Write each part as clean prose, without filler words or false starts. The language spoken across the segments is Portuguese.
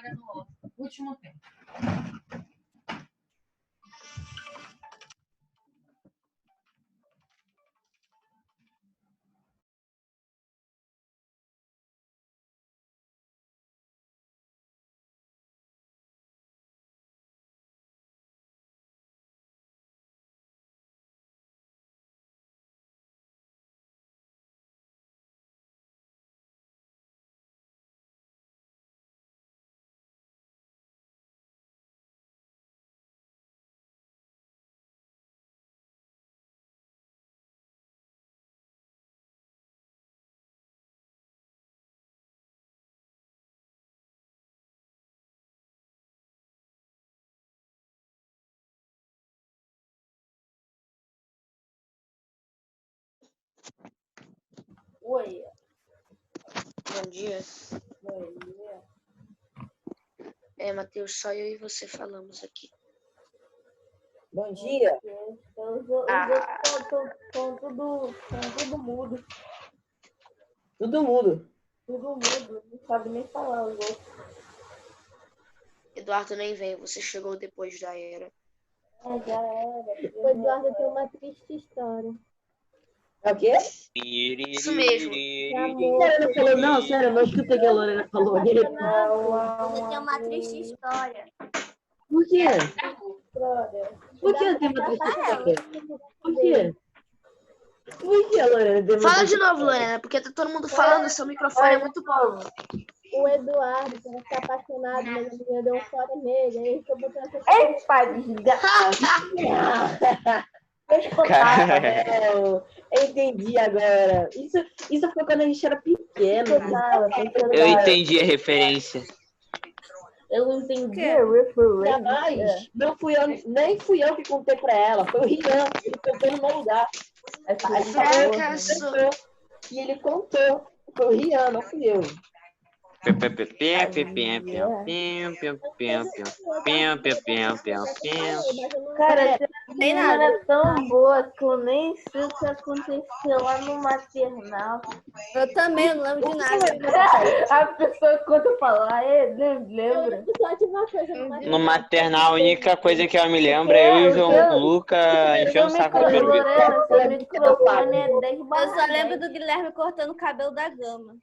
agora no último tempo. Oi. Bom dia. Bom dia. Matheus, só eu e você falamos aqui. Bom dia. Os outros estão tudo mudo. Tudo mudo. Tudo mudo. Não sabe nem falar os outros. Eduardo nem veio, você chegou depois da era. Já era. O Eduardo tem uma triste história. É o quê? Isso mesmo. Lorena falou, não, sério, eu não escutei o que a Lorena falou. Ele tem uma triste história. Por quê? Por que Cuidado tem com uma a triste cara. história? Por quê? Por que, Lorena? tem uma Fala triste de novo, história? Lorena, porque tá todo mundo falando, seu microfone é muito bom. O Eduardo, que está apaixonado, mas a menina deu um fora nele. Aí ficou botando essa coisa. Ei, pai, Eu entendi agora. Isso foi quando a gente era pequeno. Eu entendi a referência. Eu não entendi a referência. Jamais. Não fui eu, nem fui eu que contei pra ela. Foi o Rian. Ele contou no meu lugar. Fracasso. E ele contou. Foi o Rian, não fui eu. Cara, tem nada. Era tão boa que eu nem sei o que aconteceu lá no maternal. Eu também não lembro de nada. A pessoa quando falar, lembra. No maternal, a única coisa que eu me lembro é eu e o João Luca enchendo o saco do Birubico. Seu microfone é 10 Eu só lembro do Guilherme cortando o cabelo da Gama.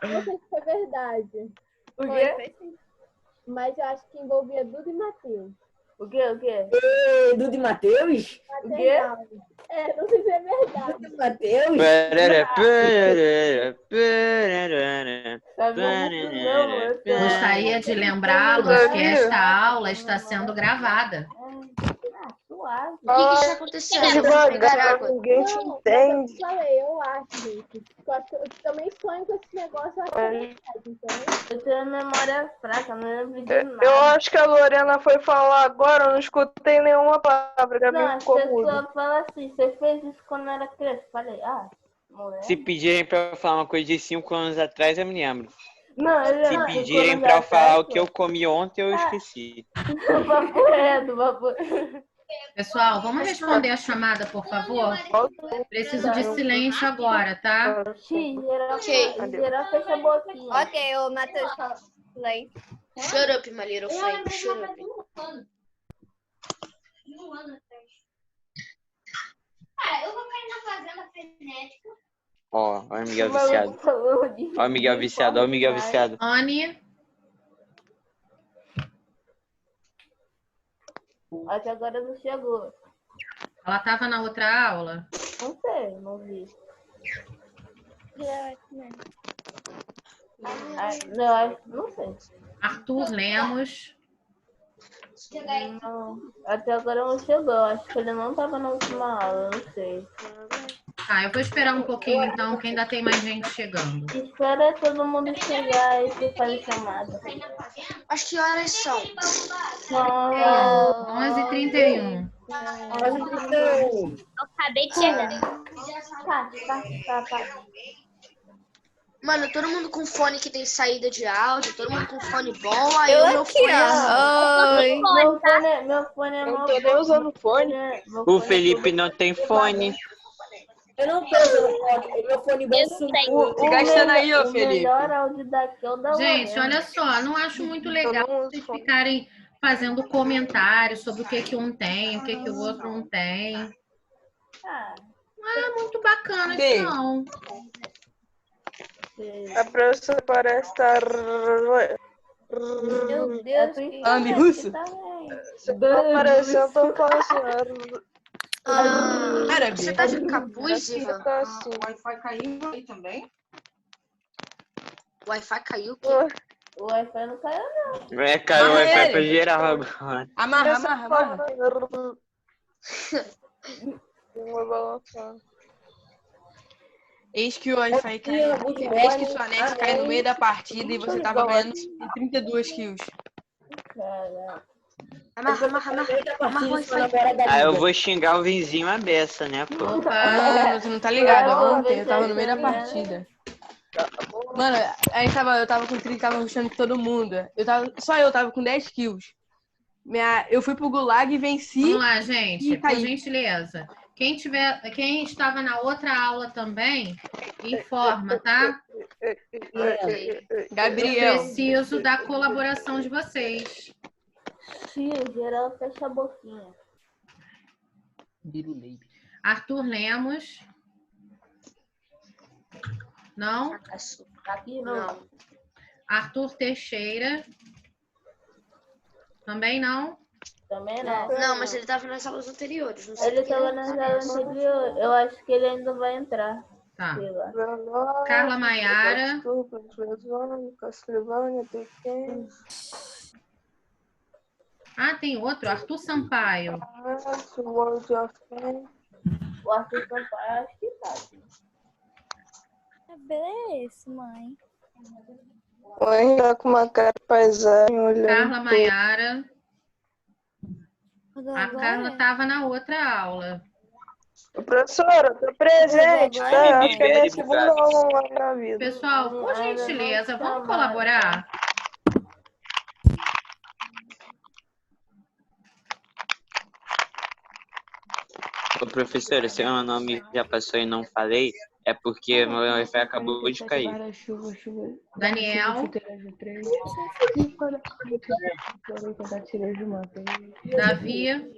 Não sei se é verdade. O Foi, quê? foi sim. Mas eu acho que envolvia Duda e Matheus. O quê? Dudu e Matheus? O quê? Não sei se é verdade. Dudu e Matheus? Gostaria de lembrá-los que esta aula está sendo gravada. Suave. O que está acontecendo? Eu vou pegar Devagar, água. ninguém te Não, entende. eu falei, eu acho, gente. Eu também sonho com esse negócio, eu acho que é verdade, então. Eu tenho a memória fraca, não lembro de nada. Eu acho que a Lorena foi falar agora, eu não escutei nenhuma palavra, Gabi Não, a ficou mudo. pessoa fala assim, você fez isso quando era criança. Falei, moleque. Se pedirem pra eu falar uma coisa de 5 anos atrás, eu me lembro. Não, Se pedirem pra eu falar o que eu comi ontem, eu esqueci. Papo reto. Pessoal, vamos responder a chamada, por favor? Preciso de silêncio agora, tá? Geral fecha a boquinha. Ok, o Matheus falou aí. Shut up, my little friend. Shut up. Eu vou cair na fazenda frenética. Ó o Miguel viciado. Ó o Miguel viciado, ó o Miguel viciado. Anne, Até agora não chegou. ela estava na outra aula? Não sei, não vi. Não sei. Arthur Lemos, Não, até agora não chegou. Acho que ele não estava na última aula, não sei. Tá, eu vou esperar um pouquinho então, que ainda tem mais gente chegando. Espera todo mundo chegar e você faz a chamada. Acho que horas são. São 11h31. Eu acabei de chegar. Tá. Mano, todo mundo com fone que tem saída de áudio, todo mundo com fone bom, aí Eu o meu aqui, fone ó. Oi. Meu fone é Eu não mó tô nem usando fone. O Felipe não tem fone. Eu não tô usando fone, meu fone bom sumiu. Se gastando aí, ô Felipe. O melhor áudio daqui é o da Gente, Lorena. olha só, não acho muito legal não uso vocês fone. ficarem fazendo comentários sobre o que um tem, o que o outro não tem. Ah, Não é muito bacana Sim. isso, não. A professora parece estar... Meu Deus, que Ame russo? Aparecendo, tô falando assim... Árabe. Você tá de capuz, Ivan? Tá assim. O Wi-Fi caiu aí também? O Wi-Fi caiu? o Wi-Fi não caiu, não. É, caiu o Wi-Fi ele. pra geral agora. Amarra. Eis que o Wi-Fi caiu. Eis que sua net caiu no meio da partida e você tava ganhando 32 kills. Caraca. Amarra o Wi-Fi. Aí eu vou xingar o vizinho a beça, né, pô? Mano, tu não tá ligado. Ontem eu tava no meio da partida. Mano, eu tava com 30, tava rushando todo mundo. Só eu tava com 10 kills. Eu fui pro Gulag e venci. Vamos lá, gente, e por caí. gentileza. Quem estava na outra aula também, informa, tá? Eu Gabriel. preciso da colaboração de vocês. Geral fecha a boquinha. Arthur Lemos. Não? Aqui não. Arthur Teixeira. Também não? Também não. Não, mas ele tava nas aulas anteriores. Não sei Ele porque tava não nas aparece. aulas anteriores. Eu acho que ele ainda vai entrar. Tá. Sei lá. Carla Maiara. Ah, tem outro. Arthur Sampaio. O Arthur Sampaio, acho que tá. Beleza, mãe. Mãe tá com uma cara de paisagem olhando. Carla Maiara. A Agora Carla estava na outra aula. Professora, tô presente, tá? Acho que é minha segunda aula online na vida. Pessoal, por gentileza, vamos colaborar? Ô, professora, se meu nome já passou e não falei, é porque meu Wi-Fi acabou de cair. Daniel. Davi.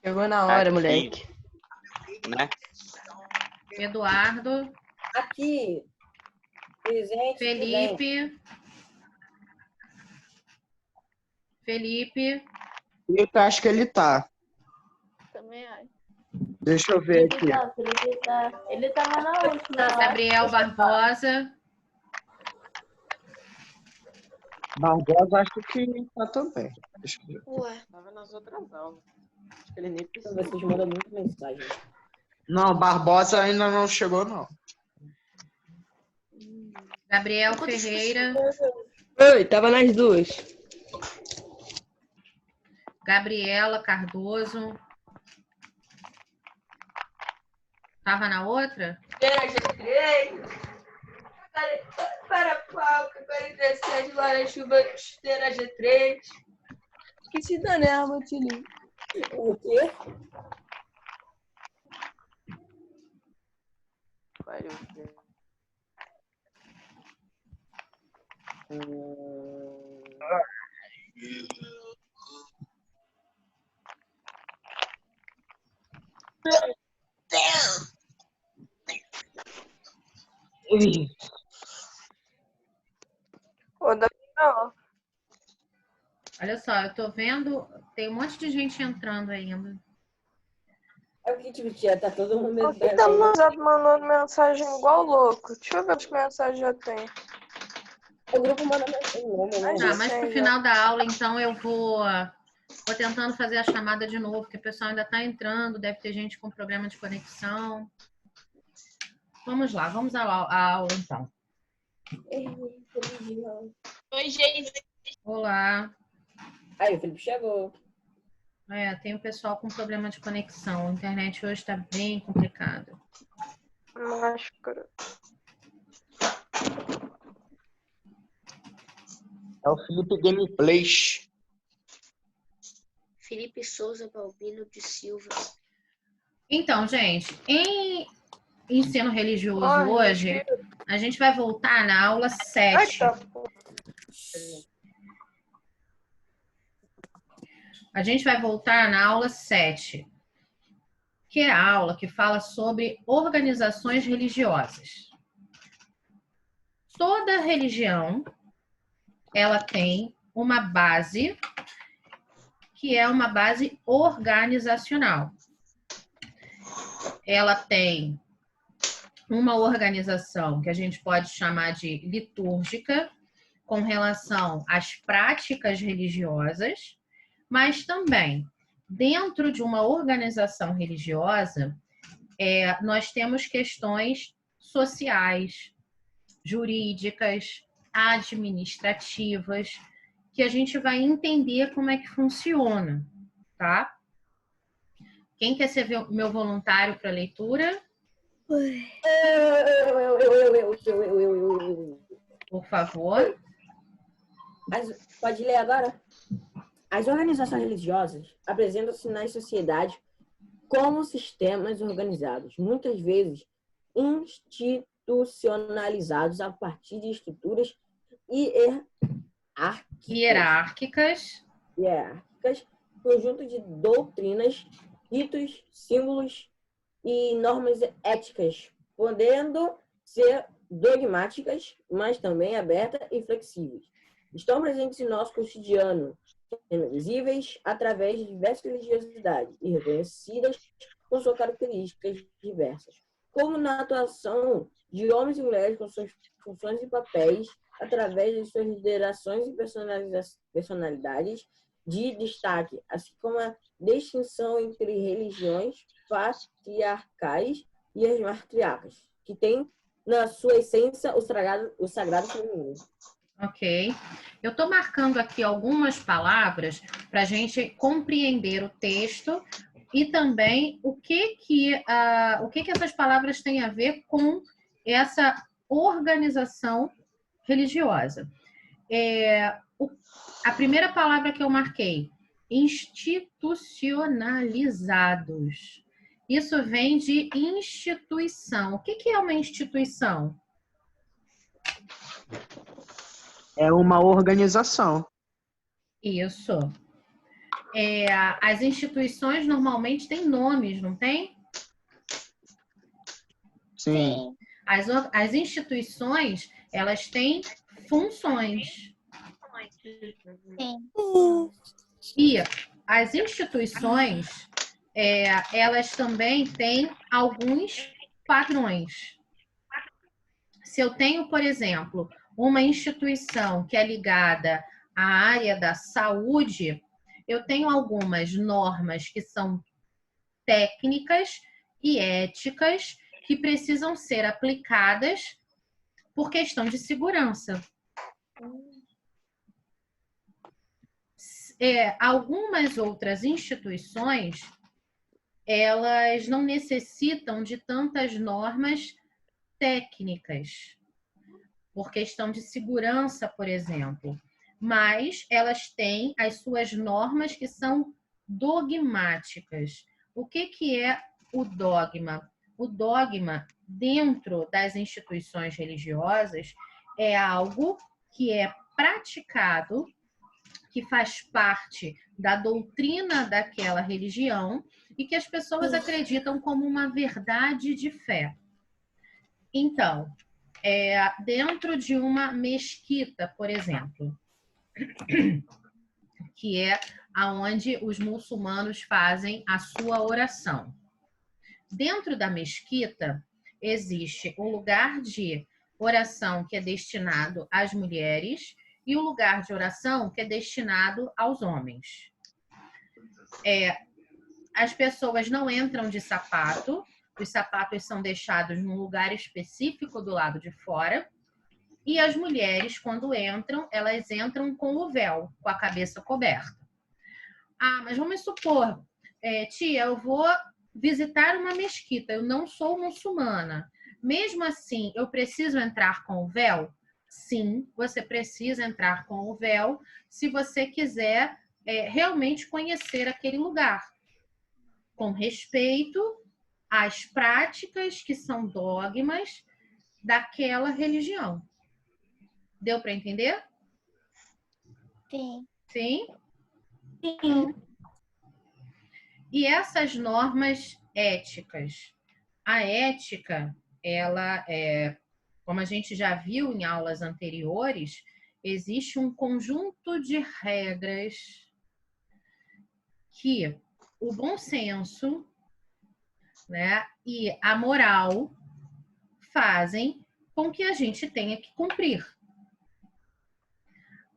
Chegou na hora, Aqui, moleque. né? Eduardo. Aqui. Presente. Felipe. Eu acho que ele tá. Também acho. Deixa eu ver aqui. Ele tava na última. Gabriel Barbosa. Barbosa acho que tá também. Deixa eu ver. Ué. Tava nas outras aulas. Acho que ele nem precisa. Vocês mandam muita mensagem. Não, Barbosa ainda não chegou, não. Gabriel Ferreira. Oi, tava nas duas. Gabriela Cardoso. Tava na outra? Esteira G3. Para pau, 47, Guarda-chuva, esteira G3. Que se dane, Armatilho. O quê? Ô, Davi, não. Olha só, eu tô vendo, tem um monte de gente entrando ainda. É o que tipo, tia, tá todo mundo Por que tá mandando mensagem igual louco? Deixa eu ver quantas mensagens já tem. O grupo manda mensagem novo, né? Tá, mas pro final da aula, então, eu vou tentando fazer a chamada de novo, porque o pessoal ainda tá entrando, deve ter gente com problema de conexão. Vamos lá, vamos à aula, então. Oi, gente. Olá. Aí, o Felipe chegou. Tem o pessoal com problema de conexão. A internet hoje tá bem complicada. Máscara. É o Felipe Gameplays. Felipe Souza Balbino de Silva. Então, gente, ensino religioso hoje, a gente vai voltar na aula 7. A gente vai voltar na aula 7, que é a aula que fala sobre organizações religiosas. Toda religião, ela tem uma base, que é uma base organizacional. Ela tem uma organização que a gente pode chamar de litúrgica, com relação às práticas religiosas, mas também, dentro de uma organização religiosa, nós temos questões sociais, jurídicas, administrativas, que a gente vai entender como é que funciona, tá? Quem quer ser meu voluntário para leitura? Por favor. Pode ler agora? As organizações religiosas apresentam-se nas sociedades como sistemas organizados, muitas vezes institucionalizados a partir de estruturas hierárquicas, conjunto de doutrinas, ritos, símbolos e normas éticas, podendo ser dogmáticas, mas também abertas e flexíveis. Estão presentes em nosso cotidiano, sendo visíveis através de diversas religiosidades e reconhecidas com suas características diversas, como na atuação de homens e mulheres com suas funções e papéis, através de suas liderações e personalidades de destaque, assim como a distinção entre religiões patriarcais e as matriarcas, que tem na sua essência o sagrado feminino. Ok. Eu estou marcando aqui algumas palavras para a gente compreender o texto e também o que essas palavras têm a ver com essa organização religiosa. A primeira palavra que eu marquei, institucionalizados. Isso vem de instituição. O que é uma instituição? É uma organização. Isso. As instituições normalmente têm nomes, não tem? Sim. As instituições, elas têm funções. Sim. E as instituições, elas também têm alguns padrões. Se eu tenho, por exemplo, uma instituição que é ligada à área da saúde, eu tenho algumas normas que são técnicas e éticas que precisam ser aplicadas por questão de segurança. Algumas outras instituições, elas não necessitam de tantas normas técnicas, por questão de segurança, por exemplo. Mas elas têm as suas normas que são dogmáticas. O que é o dogma? O dogma, dentro das instituições religiosas, é algo que é praticado, que faz parte da doutrina daquela religião e que as pessoas acreditam como uma verdade de fé. Então, dentro de uma mesquita, por exemplo, que é aonde os muçulmanos fazem a sua oração. Dentro da mesquita, existe o lugar de oração que é destinado às mulheres e o lugar de oração que é destinado aos homens. As pessoas não entram de sapato, os sapatos são deixados num lugar específico do lado de fora, e as mulheres, quando entram, elas entram com o véu, com a cabeça coberta. Mas vamos supor, tia, eu vou visitar uma mesquita, eu não sou muçulmana. Mesmo assim, eu preciso entrar com o véu? Sim, você precisa entrar com o véu se você quiser realmente conhecer aquele lugar. Com respeito as práticas que são dogmas daquela religião. Deu para entender? Sim. Sim? Sim. E essas normas éticas? A ética, ela é, como a gente já viu em aulas anteriores, existe um conjunto de regras que o bom senso, né, e a moral fazem com que a gente tenha que cumprir.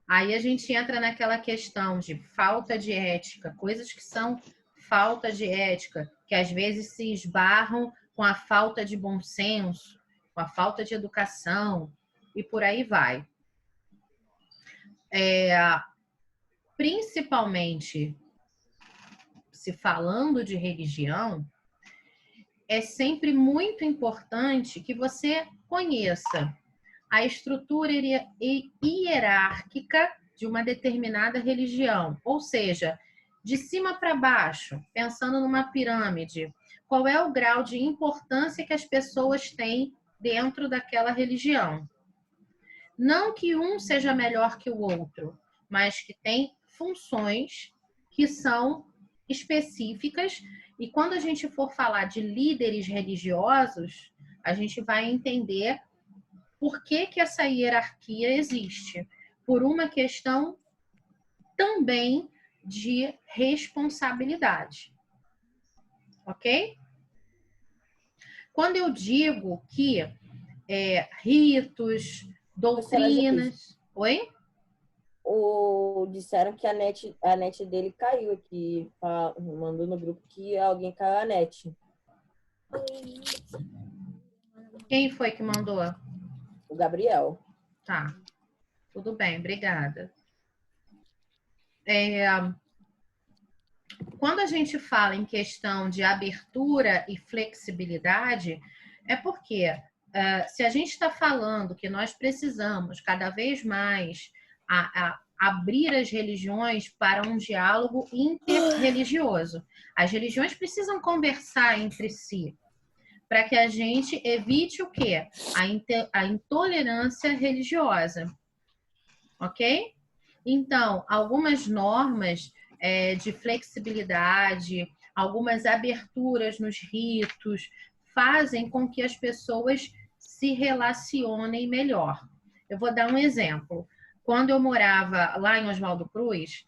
Aí a gente entra naquela questão de falta de ética, coisas que são falta de ética, que às vezes se esbarram com a falta de bom senso, com a falta de educação, e por aí vai. Principalmente, se falando de religião, é sempre muito importante que você conheça a estrutura hierárquica de uma determinada religião. Ou seja, de cima para baixo, pensando numa pirâmide, qual é o grau de importância que as pessoas têm dentro daquela religião. Não que um seja melhor que o outro, mas que tem funções que são específicas. E quando a gente for falar de líderes religiosos, a gente vai entender por que essa hierarquia existe. Por uma questão também de responsabilidade. Ok? Quando eu digo que ritos, doutrinas... Oi? Disseram que a net dele caiu aqui. Mandou no grupo que alguém caiu a net. Quem foi que mandou? O Gabriel. Tá. Tudo bem, obrigada. Quando a gente fala em questão de abertura e flexibilidade, é porque se a gente está falando que nós precisamos cada vez mais abrir as religiões para um diálogo interreligioso, as religiões precisam conversar entre si para que a gente evite o quê? A intolerância religiosa. Ok? Então, algumas normas de flexibilidade, algumas aberturas nos ritos, fazem com que as pessoas se relacionem melhor. Eu vou dar um exemplo. Quando eu morava lá em Oswaldo Cruz,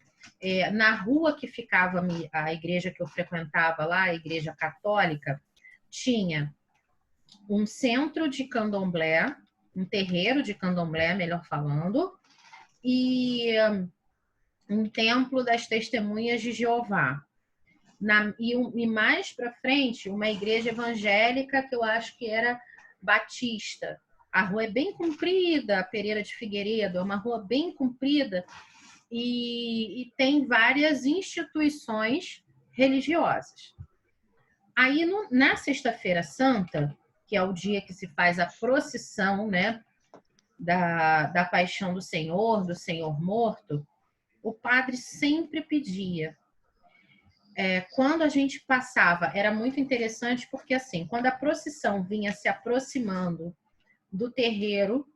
na rua que ficava a igreja que eu frequentava lá, a igreja católica, tinha um centro de candomblé, um terreiro de candomblé, melhor falando, e um templo das testemunhas de Jeová. E mais para frente, uma igreja evangélica que eu acho que era batista. A rua é bem comprida, a Pereira de Figueiredo, é uma rua bem comprida e tem várias instituições religiosas. Aí, na Sexta-feira Santa, que é o dia que se faz a procissão, né, da Paixão do Senhor morto, o padre sempre pedia. Quando a gente passava, era muito interessante porque, assim, quando a procissão vinha se aproximando do terreiro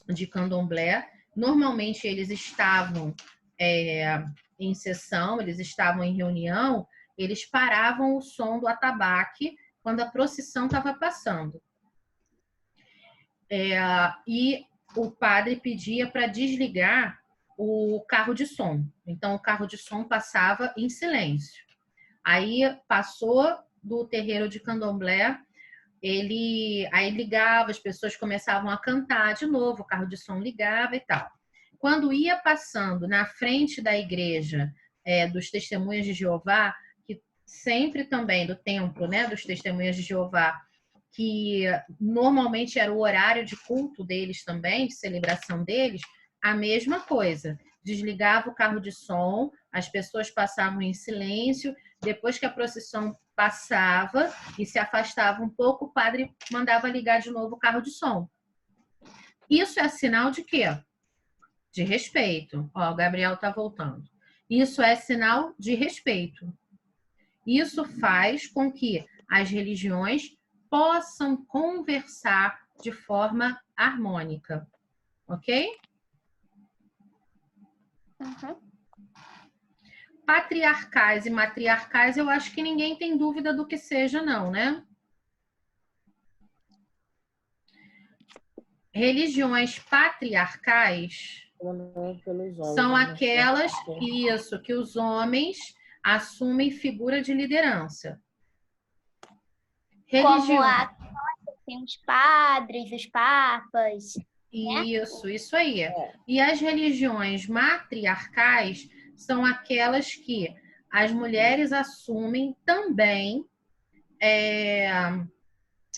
de candomblé, normalmente eles estavam em sessão, eles estavam em reunião, eles paravam o som do atabaque quando a procissão estava passando. E o padre pedia para desligar o carro de som. Então, o carro de som passava em silêncio. Aí, passou do terreiro de candomblé, aí ligava, as pessoas começavam a cantar de novo, o carro de som ligava e tal. Quando ia passando na frente da igreja dos Testemunhas de Jeová, que sempre também do templo, né, dos Testemunhas de Jeová, que normalmente era o horário de culto deles também, de celebração deles, a mesma coisa. Desligava o carro de som, as pessoas passavam em silêncio, depois que a procissão passava e se afastava um pouco, o padre mandava ligar de novo o carro de som. Isso é sinal de quê? De respeito. Ó, o Gabriel está voltando. Isso é sinal de respeito. Isso faz com que as religiões possam conversar de forma harmônica. Ok? Patriarcais e matriarcais, eu acho que ninguém tem dúvida do que seja, não, né? Religiões patriarcais são aquelas que os homens assumem figura de liderança. Como tem os padres, os papas. Isso aí. E as religiões matriarcais são aquelas que as mulheres assumem também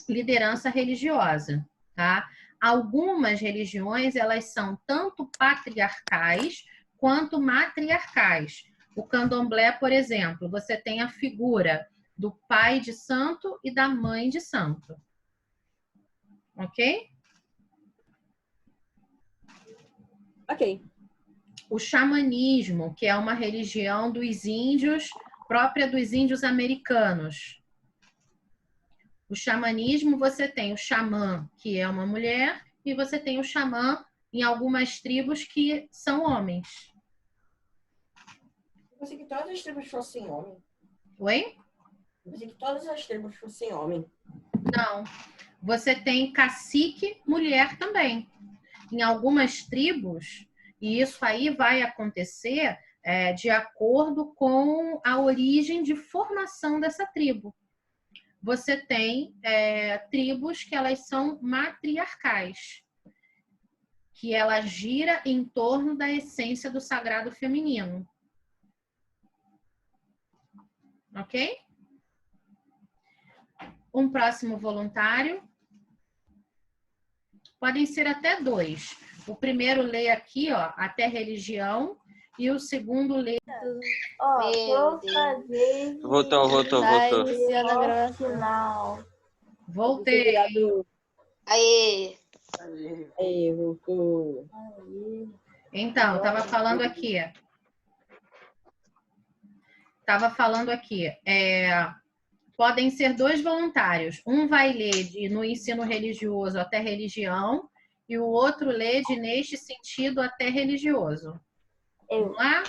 liderança religiosa, tá? Algumas religiões, elas são tanto patriarcais quanto matriarcais. O candomblé, por exemplo, você tem a figura do pai de santo e da mãe de santo. Ok? Ok. O xamanismo, que é uma religião dos índios, própria dos índios americanos. O xamanismo, você tem o xamã, que é uma mulher, e você tem o xamã em algumas tribos que são homens. Eu pensei que todas as tribos fossem homens. Oi? Eu pensei que todas as tribos fossem homens. Não. Você tem cacique mulher também. Em algumas tribos, e isso aí vai acontecer de acordo com a origem de formação dessa tribo. Você tem tribos que elas são matriarcais, que ela gira em torno da essência do sagrado feminino. Ok? Um próximo voluntário. Podem ser até 2. O primeiro lê aqui, ó, até religião, e o segundo lê... Voltou. Iniciando a gravação. Voltei. Aê! Aí, voltou. Então, estava falando aqui. Podem ser 2 voluntários. Um vai ler no ensino religioso até religião e o outro lê de neste sentido até religioso. Vamos lá?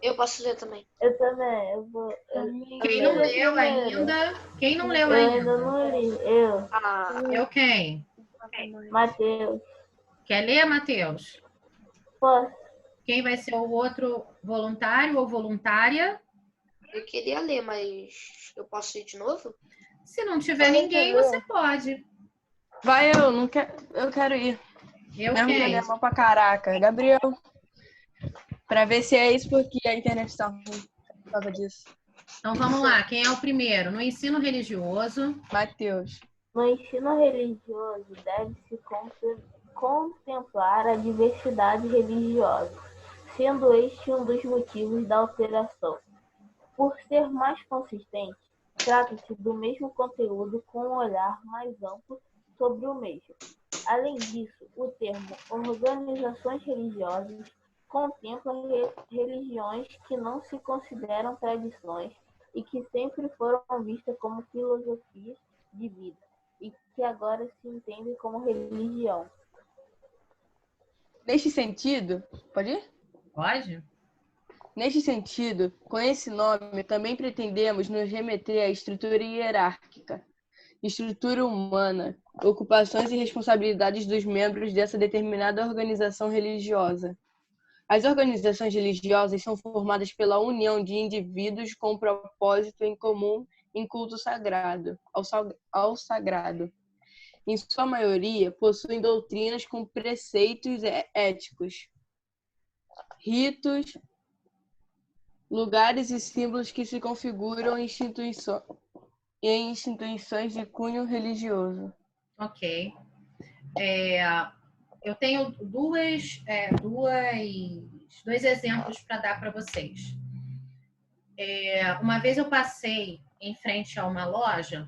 Eu posso ler também. Eu também. Quem não leu ainda? Quem não leu ainda? Eu ainda não li. Eu quem? Matheus. Quer ler, Matheus? Posso? Quem vai ser o outro voluntário ou voluntária? Eu queria ler, mas eu posso ir de novo? Se não tiver ninguém, você pode. Vai, eu quero ir. Eu Mesmo que quem? é mal pra caraca. Gabriel. Pra ver se é isso, porque a internet tá ruim por causa disso. Então vamos lá. Quem é o primeiro? No ensino religioso. Matheus. No ensino religioso, deve-se contemplar a diversidade religiosa, sendo este um dos motivos da alteração. Por ser mais consistente, trata-se do mesmo conteúdo com um olhar mais amplo sobre o mesmo. Além disso, o termo organizações religiosas contempla religiões que não se consideram tradições e que sempre foram vistas como filosofias de vida e que agora se entendem como religião. Neste sentido, pode ir? Pode? Neste sentido, com esse nome, também pretendemos nos remeter à estrutura hierárquica, estrutura humana, ocupações e responsabilidades dos membros dessa determinada organização religiosa. As organizações religiosas são formadas pela união de indivíduos com propósito em comum em culto sagrado, ao sagrado. Em sua maioria, possuem doutrinas com preceitos éticos, ritos, lugares e símbolos que se configuram em instituições de cunho religioso. Ok. Eu tenho dois exemplos para dar para vocês. Uma vez eu passei em frente a uma loja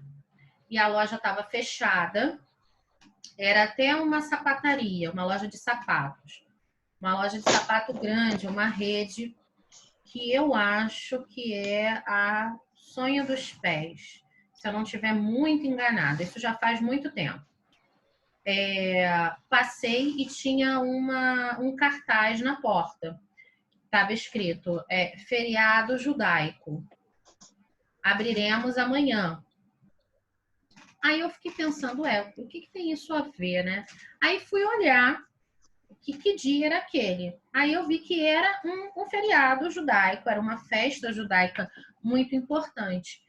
e a loja estava fechada. Era até uma sapataria, uma loja de sapatos. Uma loja de sapato grande, uma rede que eu acho que é a Sonho dos Pés. se eu não estiver muito enganada. Isso já faz muito tempo. Passei e tinha um cartaz na porta. Estava escrito, feriado judaico. Abriremos amanhã. Aí eu fiquei pensando, o que tem isso a ver, né? Aí fui olhar que dia era aquele. Aí eu vi que era um feriado judaico, era uma festa judaica muito importante.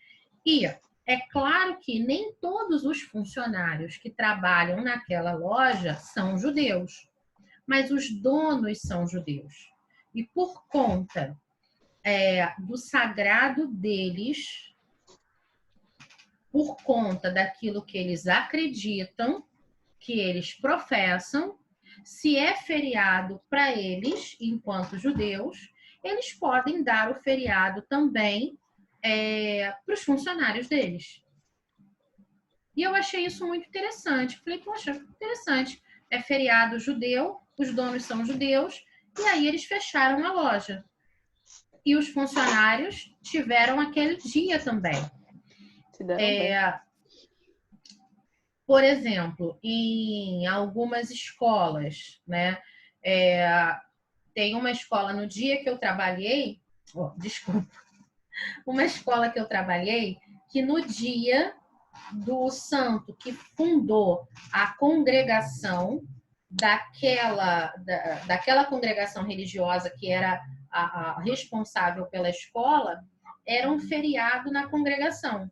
E é claro que nem todos os funcionários que trabalham naquela loja são judeus, mas os donos são judeus. E por conta do sagrado deles, por conta daquilo que eles acreditam, que eles professam, se é feriado para eles, enquanto judeus, eles podem dar o feriado também para os funcionários deles. E eu achei isso muito interessante. Falei, poxa, interessante. É feriado judeu, os donos são judeus, e aí eles fecharam a loja. E os funcionários tiveram aquele dia também. Por exemplo, em algumas escolas, né? Tem uma escola no dia que eu trabalhei, uma escola que eu trabalhei, que no dia do santo que fundou a congregação daquela congregação religiosa que era a responsável pela escola, era um feriado na congregação.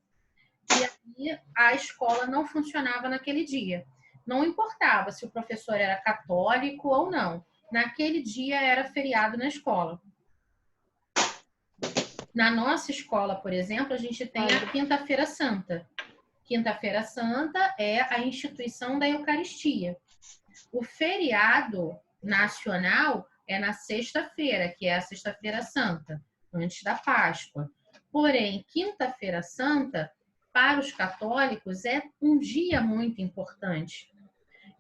E aí a escola não funcionava naquele dia. Não importava se o professor era católico ou não. Naquele dia era feriado na escola. Na nossa escola, por exemplo, a gente tem a Quinta-feira Santa. Quinta-feira Santa é a instituição da Eucaristia. O feriado nacional é na sexta-feira, que é a Sexta-feira Santa, antes da Páscoa. Porém, Quinta-feira Santa, para os católicos, é um dia muito importante.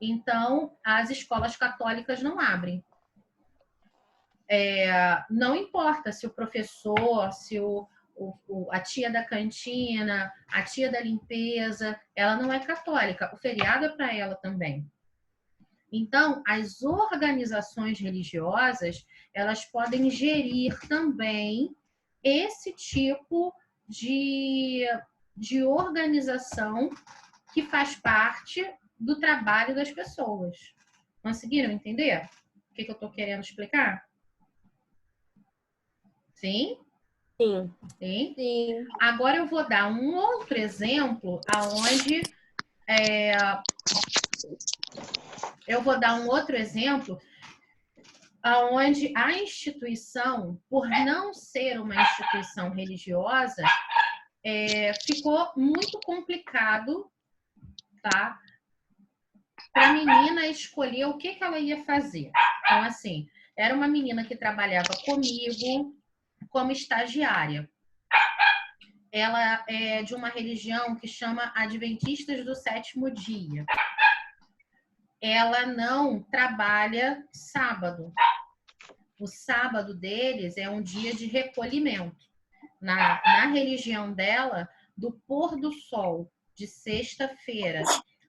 Então, as escolas católicas não abrem. Não importa se o professor, se a tia da cantina, a tia da limpeza, ela não é católica. O feriado é para ela também. Então, as organizações religiosas, elas podem gerir também esse tipo de organização que faz parte do trabalho das pessoas. Conseguiram entender o que eu estou querendo explicar? Sim? Sim. Sim? Sim. Agora eu vou dar um outro exemplo aonde aonde a instituição, por não ser uma instituição religiosa, ficou muito complicado, tá? Para a menina escolher o que ela ia fazer. Então, assim, era uma menina que trabalhava comigo como estagiária. Ela é de uma religião que chama Adventistas do Sétimo Dia. Ela não trabalha sábado. O sábado deles é um dia de recolhimento. Na religião dela, do pôr do sol de sexta-feira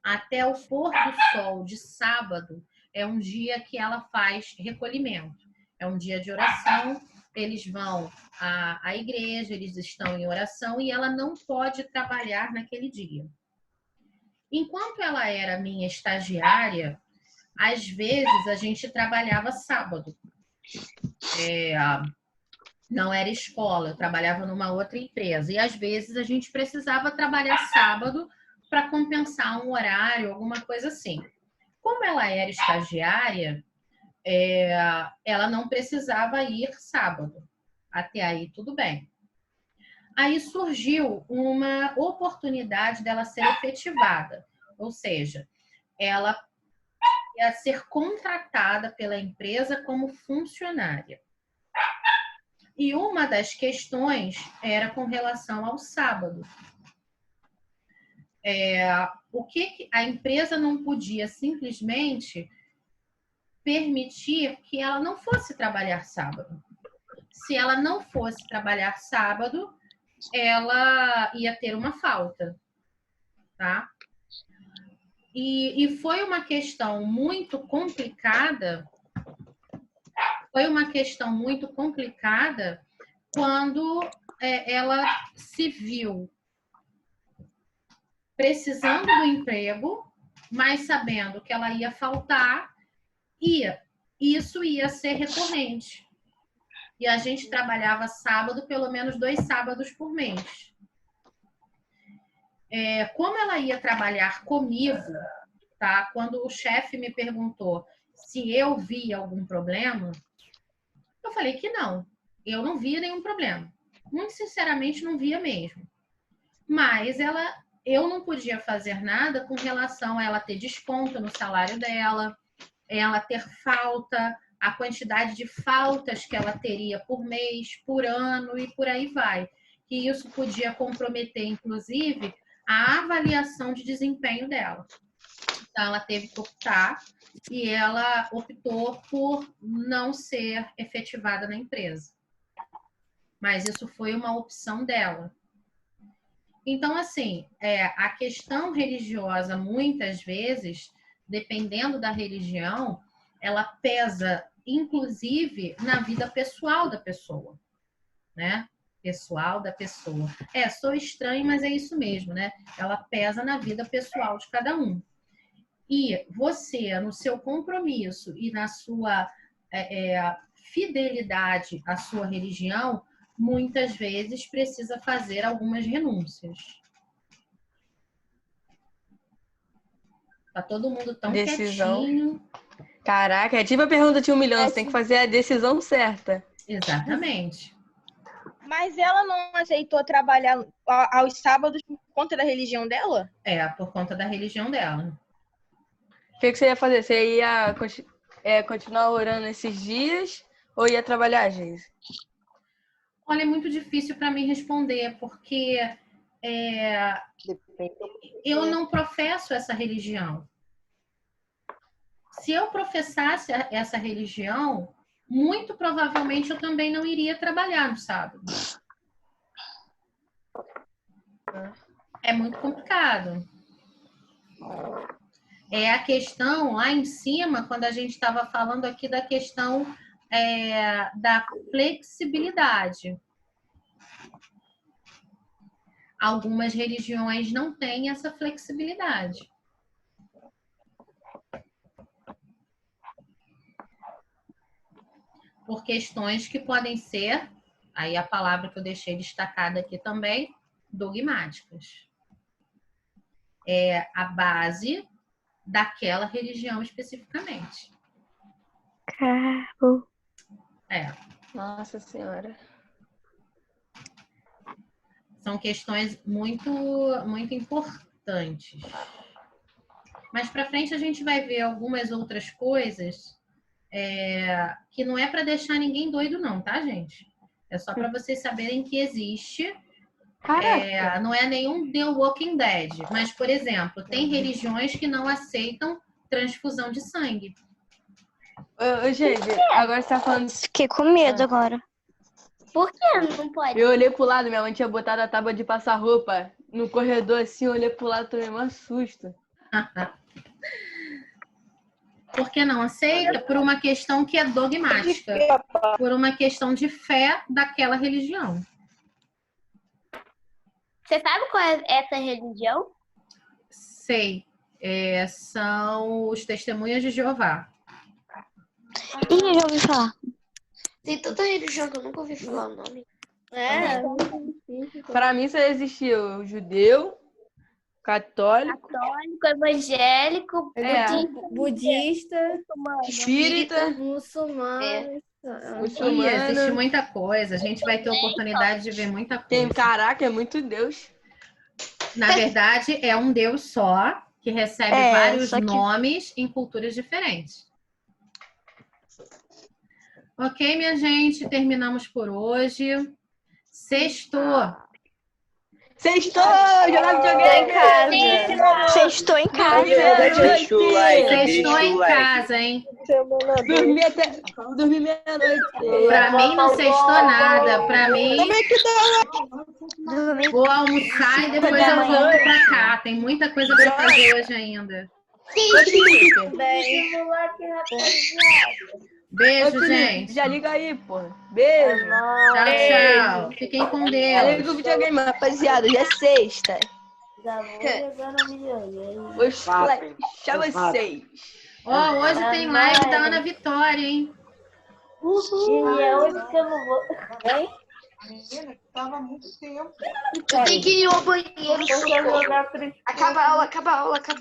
até o pôr do sol de sábado, é um dia que ela faz recolhimento. É um dia de oração, eles vão à igreja, eles estão em oração e ela não pode trabalhar naquele dia. Enquanto ela era minha estagiária, às vezes a gente trabalhava sábado. Não era escola, eu trabalhava numa outra empresa. E às vezes a gente precisava trabalhar sábado para compensar um horário, alguma coisa assim. Como ela era estagiária, ela não precisava ir sábado. Até aí, tudo bem. Aí surgiu uma oportunidade dela ser efetivada. Ou seja, ela ia ser contratada pela empresa como funcionária. E uma das questões era com relação ao sábado. O que a empresa não podia simplesmente permitir que ela não fosse trabalhar sábado. Se ela não fosse trabalhar sábado, ela ia ter uma falta. tá? E foi uma questão muito complicada. Foi uma questão muito complicada quando ela se viu precisando do emprego, mas sabendo que ela ia faltar, e isso ia ser recorrente. E a gente trabalhava sábado, pelo menos 2 sábados por mês. Como ela ia trabalhar comigo, tá? Quando o chefe me perguntou se eu via algum problema, eu falei que não. Eu não via nenhum problema. Muito sinceramente, não via mesmo. Mas eu não podia fazer nada com relação a ela ter desconto no salário dela, ela ter falta, a quantidade de faltas que ela teria por mês, por ano e por aí vai. Que isso podia comprometer, inclusive, a avaliação de desempenho dela. Então, ela teve que optar e ela optou por não ser efetivada na empresa. Mas isso foi uma opção dela. Então, assim, a questão religiosa, muitas vezes, dependendo da religião, ela pesa, inclusive, na vida pessoal da pessoa, né? Pessoal da pessoa. Sou estranho, mas é isso mesmo, né? Ela pesa na vida pessoal de cada um. E você, no seu compromisso e na sua fidelidade à sua religião, muitas vezes precisa fazer algumas renúncias. Tá todo mundo tão quietinho. Caraca, é tipo a pergunta de 1 milhão, você tem que fazer a decisão certa. Exatamente. Mas ela não aceitou trabalhar aos sábados por conta da religião dela? Por conta da religião dela. O que você ia fazer? Você ia continuar orando esses dias ou ia trabalhar, Geise? Olha, é muito difícil para mim responder, porque eu não professo essa religião. Se eu professasse essa religião, muito provavelmente eu também não iria trabalhar no sábado. É muito complicado. É a questão lá em cima, quando a gente estava falando aqui da questão da flexibilidade. Algumas religiões não têm essa flexibilidade. Por questões que podem ser, aí a palavra que eu deixei destacada aqui também, dogmáticas. É a base daquela religião especificamente. Carro. Nossa Senhora. São questões muito, muito importantes. Mais para frente a gente vai ver algumas outras coisas que não é para deixar ninguém doido não, tá, gente? É só para vocês saberem que existe. Não é nenhum The Walking Dead, mas, por exemplo, tem religiões que não aceitam transfusão de sangue. Gente, agora você tá falando... Fiquei com medo agora. Por que não pode? Eu olhei pro lado, minha mãe tinha botado a tábua de passar roupa no corredor assim, eu olhei pro lado, tomei um susto. Por que não aceita? Por uma questão que é dogmática. Por uma questão de fé daquela religião. Você sabe qual é essa religião? Sei. São os Testemunhas de Jeová. Eu já ouvi falar. Tem tanta religião que eu nunca ouvi falar o nome. Para mim só existia o judeu, católico, evangélico, budista, espírita, muçulmano. Existe muita coisa. A gente vai ter oportunidade de ver muita coisa. Caraca, é muito Deus. Na verdade, é um Deus só que recebe vários nomes em culturas diferentes. Ok, minha gente, terminamos por hoje. Sextou. Sextou, jogar videogame. Sextou em casa. Deixa o like, Sextou deixa o em like. casa, hein? Dormi meia-noite. Pra mim não sextou nada. Pra mim, Como é que dá? vou almoçar e depois eu volto pra cá. Tem muita coisa pra fazer hoje ainda. Beijo, gente. Já liga aí, pô. Beijo. Tchau, tchau. Fiquem com Já liga o Deus. videogame, rapaziada. Já é sexta. Já vou jogando videogame. Vou flechar vocês. Ó, hoje tem live da Ana Vitória, hein? E é hoje que eu não vou. Hein? Tava muito tempo. Eu tenho que ir ao banheiro. Eu vou jogar Free Fire. Acaba a aula, acaba a aula, acaba.